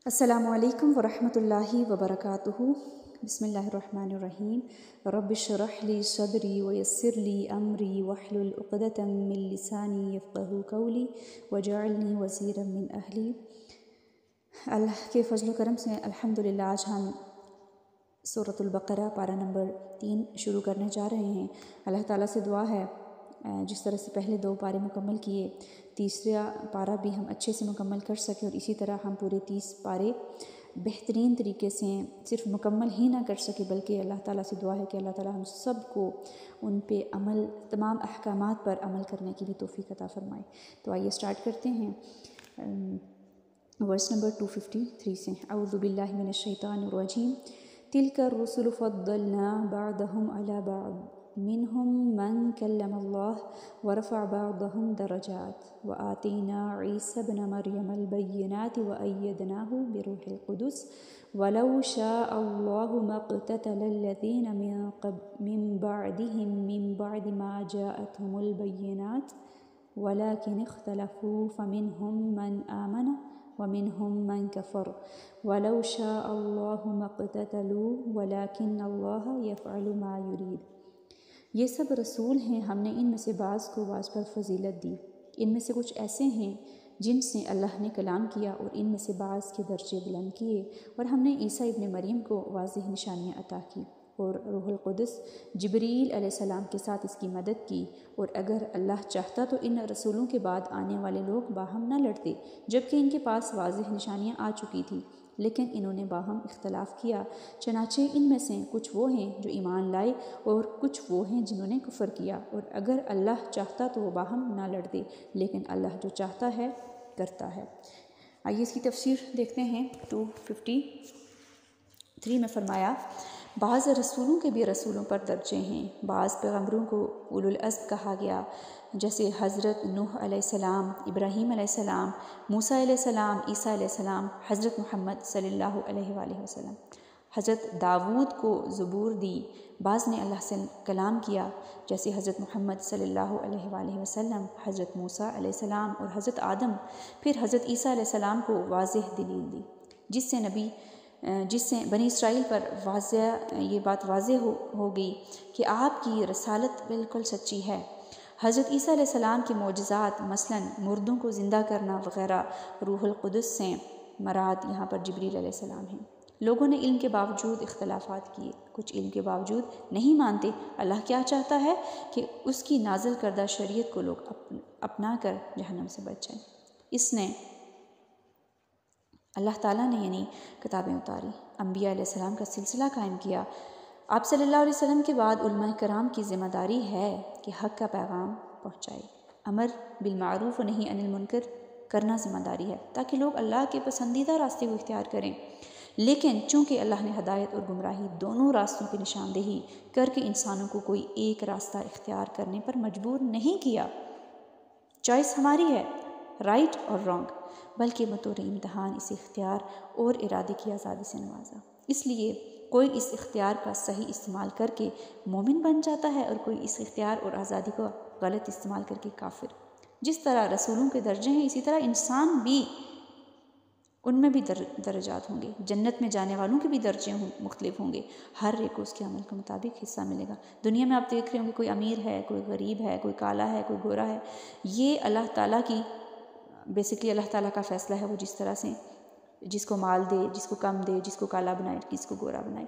السلام علیکم ورحمۃ اللہ وبرکاتہ۔ بسم اللہ الرحمن الرحیم۔ رب اشرح لی صدری ویسر لی امری واحلل عقدۃ من لسانی یفقہوا قولی واجعلنی وزیرا من اہلی۔ اللہ کے فضل و کرم سے الحمدللہ آج ہم سورۃ البقرہ پارہ نمبر 3 شروع کرنے جا رہے ہیں۔ اللہ تعالیٰ سے دعا ہے جس طرح سے پہلے 2 پارے مکمل کیے، تیسرا پارہ بھی ہم اچھے سے مکمل کر سکیں، اور اسی طرح ہم پورے 30 پارے بہترین طریقے سے صرف مکمل ہی نہ کر سکے، بلکہ اللہ تعالیٰ سے دعا ہے کہ اللہ تعالیٰ ہم سب کو ان پہ عمل، تمام احکامات پر عمل کرنے کی بھی توفیق عطا فرمائے۔ تو آئیے سٹارٹ کرتے ہیں ورس نمبر 253 سے۔ اعوذ باللہ من الشیطان الرجیم۔ تلک الرسل فضلنا بعضهم على بعض منهم من كلم الله ورفع بعضهم درجات وآتينا عيسى ابن مريم البينات وأيدناه بروح القدس ولو شاء الله ما اقتتل الذين من بعدهم من بعد ما جاءتهم البينات ولكن اختلفوا فمنهم من آمن ومنهم من كفر ولو شاء الله ما اقتتلوا ولكن الله يفعل ما يريد۔ یہ سب رسول ہیں، ہم نے ان میں سے بعض کو بعض پر فضیلت دی۔ ان میں سے کچھ ایسے ہیں جن سے اللہ نے کلام کیا، اور ان میں سے بعض کے درجے بلند کیے، اور ہم نے عیسیٰ ابن مریم کو واضح نشانیاں عطا کی، اور روح القدس جبریل علیہ السلام کے ساتھ اس کی مدد کی، اور اگر اللہ چاہتا تو ان رسولوں کے بعد آنے والے لوگ باہم نہ لڑتے، جبکہ ان کے پاس واضح نشانیاں آ چکی تھیں، لیکن انہوں نے باہم اختلاف کیا۔ چنانچہ ان میں سے کچھ وہ ہیں جو ایمان لائے، اور کچھ وہ ہیں جنہوں نے کفر کیا، اور اگر اللہ چاہتا تو وہ باہم نہ لڑتے، لیکن اللہ جو چاہتا ہے کرتا ہے۔ آئیے اس کی تفسیر دیکھتے ہیں۔ 253 میں فرمایا، بعض رسولوں کے بھی رسولوں پر درجے ہیں، بعض پیغمبروں کو اولو العزم کہا گیا، جیسے حضرت نوح علیہ السلام، ابراہیم علیہ السلام، موسیٰ علیہ السلام، عیسیٰ علیہ السلام، حضرت محمد صلی اللہ علیہ وآلہ وسلم۔ حضرت داود کو زبور دی، بعض نے اللہ سے کلام کیا، جیسے حضرت محمد صلی اللہ علیہ وآلہ وسلم، حضرت موسیٰ علیہ السلام اور حضرت آدم۔ پھر حضرت عیسیٰ علیہ السلام کو واضح دلیل دی، جس سے بنی اسرائیل پر یہ بات واضح ہو گئی کہ آپ کی رسالت بالکل سچی ہے۔ حضرت عیسیٰ علیہ السلام کے معجزات، مثلاً مردوں کو زندہ کرنا وغیرہ، روح القدس سے مراد یہاں پر جبریل علیہ السلام ہیں۔ لوگوں نے علم کے باوجود اختلافات کیے، کچھ علم کے باوجود نہیں مانتے۔ اللہ کیا چاہتا ہے کہ اس کی نازل کردہ شریعت کو لوگ اپنا کر جہنم سے بچ جائیں۔ اس نے اللہ تعالیٰ نے یعنی کتابیں اتاری، انبیاء علیہ السلام کا سلسلہ قائم کیا۔ آپ صلی اللہ علیہ وسلم کے بعد علماء کرام کی ذمہ داری ہے کہ حق کا پیغام پہنچائے۔ امر بالمعروف و نہی عن المنکر کرنا ذمہ داری ہے، تاکہ لوگ اللہ کے پسندیدہ راستے کو اختیار کریں۔ لیکن چونکہ اللہ نے ہدایت اور گمراہی دونوں راستوں کی نشاندہی کر کے انسانوں کو کوئی ایک راستہ اختیار کرنے پر مجبور نہیں کیا، چوائس ہماری ہے، رائٹ اور رانگ، بلکہ بطور امتحان اسے اختیار اور ارادے کی آزادی سے نوازا۔ اس لیے کوئی اس اختیار کا صحیح استعمال کر کے مومن بن جاتا ہے، اور کوئی اس اختیار اور آزادی کو غلط استعمال کر کے کافر۔ جس طرح رسولوں کے درجے ہیں، اسی طرح انسان بھی، ان میں بھی درجات ہوں گے۔ جنت میں جانے والوں کے بھی درجے مختلف ہوں گے، ہر ایک کو اس کے عمل کے مطابق حصہ ملے گا۔ دنیا میں آپ دیکھ رہے ہوں گے، کوئی امیر ہے، کوئی غریب ہے، کوئی کالا ہے، کوئی گورا ہے۔ یہ اللہ تعالیٰ کی بیسکلی اللہ تعالیٰ کا فیصلہ ہے، وہ جس طرح سے جس کو مال دے، جس کو کم دے، جس کو کالا بنائے، جس کو گورا بنائے۔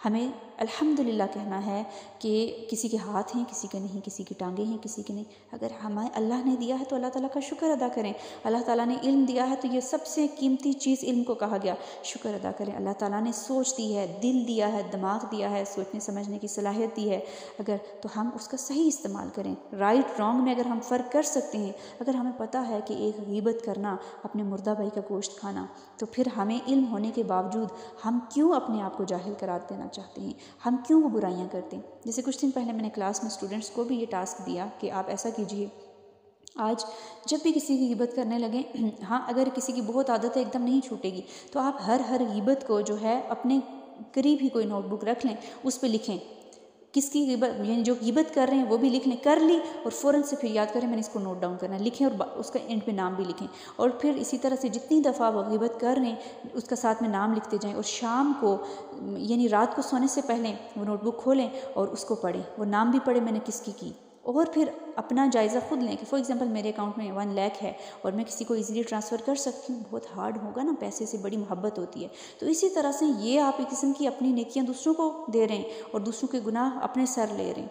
ہمیں الحمدللہ کہنا ہے کہ کسی کے ہاتھ ہیں، کسی کے نہیں، کسی کی ٹانگیں ہیں، کسی کے نہیں۔ اگر ہمیں اللہ نے دیا ہے تو اللہ تعالیٰ کا شکر ادا کریں۔ اللہ تعالیٰ نے علم دیا ہے تو یہ سب سے قیمتی چیز علم کو کہا گیا، شکر ادا کریں۔ اللہ تعالیٰ نے سوچ دی ہے، دل دیا ہے، دماغ دیا ہے، سوچنے سمجھنے کی صلاحیت دی ہے، اگر تو ہم اس کا صحیح استعمال کریں۔ رائٹ رانگ میں اگر ہم فرق کر سکتے ہیں، اگر ہمیں پتہ ہے کہ ایک غیبت کرنا، اپنے مردہ بھائی کا گوشت کھانا، تو پھر ہمیں علم ہونے کے باوجود ہم کیوں اپنے آپ کو جاہل قرار دینا چاہتے ہیں؟ ہم کیوں وہ برائیاں کرتے ہیں؟ جیسے کچھ دن پہلے میں نے کلاس میں اسٹوڈنٹس کو بھی یہ ٹاسک دیا کہ آپ ایسا کیجئے، آج جب بھی کسی کی غیبت کرنے لگیں، ہاں اگر کسی کی بہت عادت ہے ایک دم نہیں چھوٹے گی، تو آپ ہر غیبت کو جو ہے اپنے قریب ہی کوئی نوٹ بک رکھ لیں، اس پہ لکھیں کس کی غیبت، یعنی جو غیبت کر رہے ہیں وہ بھی لکھ لیں، کر لی اور فوراً سے پھر یاد کریں میں نے اس کو نوٹ ڈاؤن کرنا ہے، لکھیں اور اس کا اینڈ پہ نام بھی لکھیں، اور پھر اسی طرح سے جتنی دفعہ وہ غیبت کر رہے ہیں اس کا ساتھ میں نام لکھتے جائیں، اور شام کو یعنی رات کو سونے سے پہلے وہ نوٹ بک کھولیں اور اس کو پڑھیں، وہ نام بھی پڑھیں میں نے کس کی، اور پھر اپنا جائزہ خود لیں کہ فار ایگزامپل میرے اکاؤنٹ میں 1 لاکھ ہے اور میں کسی کو ایزیلی ٹرانسفر کر سکتی ہوں، بہت ہارڈ ہوگا نا، پیسے سے بڑی محبت ہوتی ہے، تو اسی طرح سے یہ آپ ایک قسم کی اپنی نیکیاں دوسروں کو دے رہے ہیں اور دوسروں کے گناہ اپنے سر لے رہے ہیں،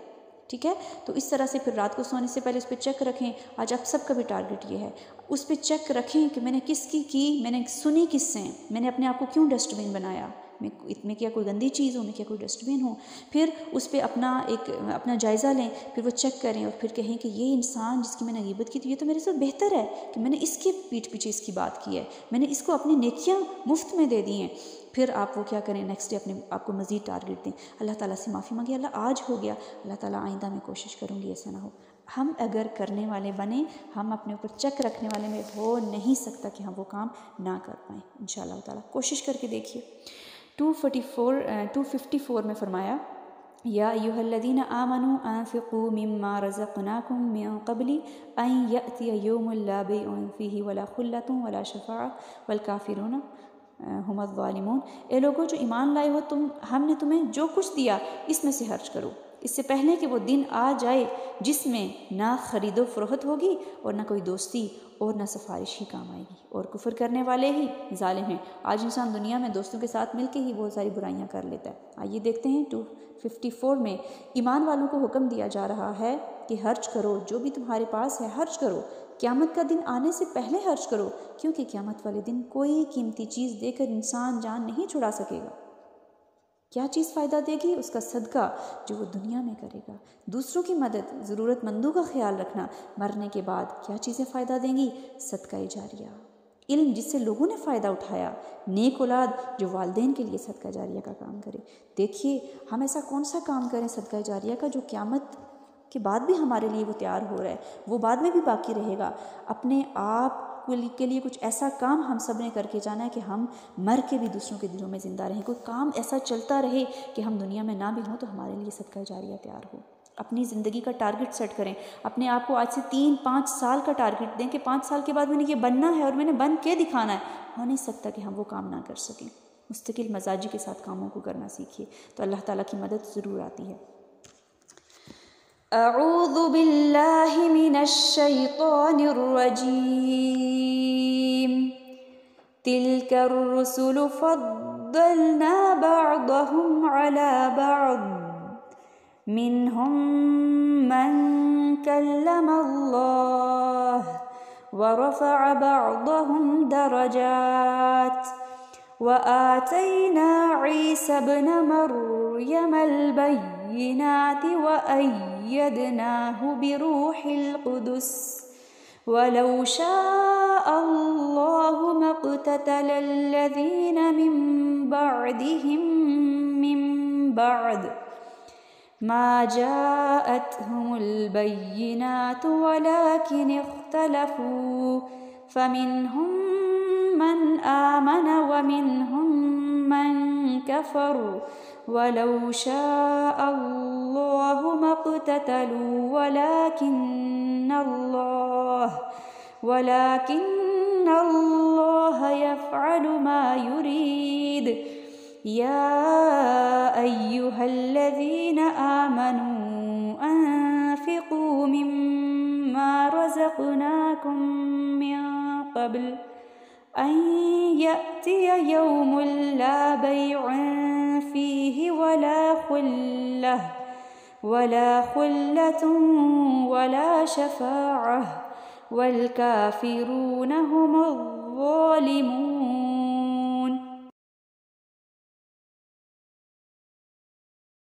ٹھیک ہے؟ تو اس طرح سے پھر رات کو سونے سے پہلے اس پہ چیک رکھیں، آج آپ سب کا بھی ٹارگٹ یہ ہے، اس پہ چیک رکھیں کہ میں نے کس کی، میں نے سنی کس سے، میں نے اپنے آپ کو کیوں ڈسٹ بین بنایا، میں کیا کوئی گندی چیز ہوں، میں کیا کوئی ڈسٹ بین ہوں، پھر اس پہ اپنا جائزہ لیں، پھر وہ چیک کریں اور پھر کہیں کہ یہ انسان جس کی میں نے غیبت کی تھی یہ تو میرے سے بہتر ہے کہ میں نے اس کی پیٹھ پیچھے اس کی بات کی ہے، میں نے اس کو اپنی نیکیاں مفت میں دے دی ہیں، پھر آپ وہ کیا کریں، نیکسٹ ڈے اپنے آپ کو مزید ٹارگٹ دیں، اللہ تعالیٰ سے معافی مانگیں، اللہ آج ہو گیا، اللہ تعالیٰ آئندہ میں کوشش کروں گی ایسا نہ ہو۔ ہم اگر کرنے والے بنیں، ہم اپنے اوپر چیک رکھنے والے میں ہو نہیں سکتا کہ ہم وہ کام نہ کر پائیں، انشاءاللہ تعالیٰ کوشش کر کے دیکھیے۔ 254 میں فرمایا یا ایھا الذین آمنوا انفقوا مما رزقناکم من قبل ان یأتی یوم لا بیع فیہ ولا خلۃ ولا شفاعۃ والکافرون هم الظالمون، اے لوگوں جو ایمان لائے ہو، ہم نے تمہیں جو کچھ دیا اس میں سے خرچ کرو، اس سے پہلے کہ وہ دن آ جائے جس میں نہ خرید و فروخت ہوگی اور نہ کوئی دوستی اور نہ سفارش ہی کام آئے گی، اور کفر کرنے والے ہی ظالم ہیں۔ آج انسان دنیا میں دوستوں کے ساتھ مل کے ہی بہت ساری برائیاں کر لیتا ہے۔ آئیے دیکھتے ہیں 254 میں ایمان والوں کو حکم دیا جا رہا ہے کہ خرچ کرو، جو بھی تمہارے پاس ہے خرچ کرو، قیامت کا دن آنے سے پہلے خرچ کرو، کیونکہ قیامت والے دن کوئی قیمتی چیز دے کر انسان جان نہیں چھڑا سکے گا۔ کیا چیز فائدہ دے گی؟ اس کا صدقہ جو وہ دنیا میں کرے گا، دوسروں کی مدد، ضرورت مندوں کا خیال رکھنا، مرنے کے بعد کیا چیزیں فائدہ دیں گی؟ صدقہ جاریہ، علم جس سے لوگوں نے فائدہ اٹھایا، نیک اولاد جو والدین کے لیے صدقہ جاریہ کا کام کرے۔ دیکھیے ہم ایسا کون سا کام کریں صدقہ جاریہ کا جو قیامت کے بعد بھی ہمارے لیے وہ تیار ہو رہا ہے، وہ بعد میں بھی باقی رہے گا۔ اپنے آپ کے لیے کچھ ایسا کام ہم سب نے کر کے جانا ہے کہ ہم مر کے بھی دوسروں کے دلوں میں زندہ رہیں، کوئی کام ایسا چلتا رہے کہ ہم دنیا میں نہ بھی ہوں تو ہمارے لیے صدقہ جاریہ تیار ہو۔ اپنی زندگی کا ٹارگٹ سیٹ کریں، اپنے آپ کو آج سے 3-5 سال کا ٹارگٹ دیں کہ 5 سال کے بعد میں نے یہ بننا ہے اور میں نے بن کے دکھانا ہے۔ ہو نہیں سکتا کہ ہم وہ کام نہ کر سکیں۔ مستقل مزاجی کے ساتھ کاموں کو کرنا سیکھیے تو اللہ تعالیٰ کی مدد ضرور آتی ہے۔ اعوذ باللہ من الشیطان الرجیم، تلک الرسل فضلنا بعضهم على بعض، منهم من كلم الله ورفع بعضهم درجات، وآتينا عيسى ابن مريم البينات وأيدناه بروح القدس، ولو شاء الله ما اقتتل الذين من بعدهم من بعد ما جاءتهم البينات ولكن اختلفوا، فمنهم من آمن ومنهم من كفر، ولو شاء الله ما اقتتلوا ولكن الله يفعل ما يريد۔ يا أيها الذين آمنوا أنفقوا مما رزقناكم من قبل أن يأتي يوم لا بيع فيه ولا خلة ولا شفاعة والكافرون هم الظالمون۔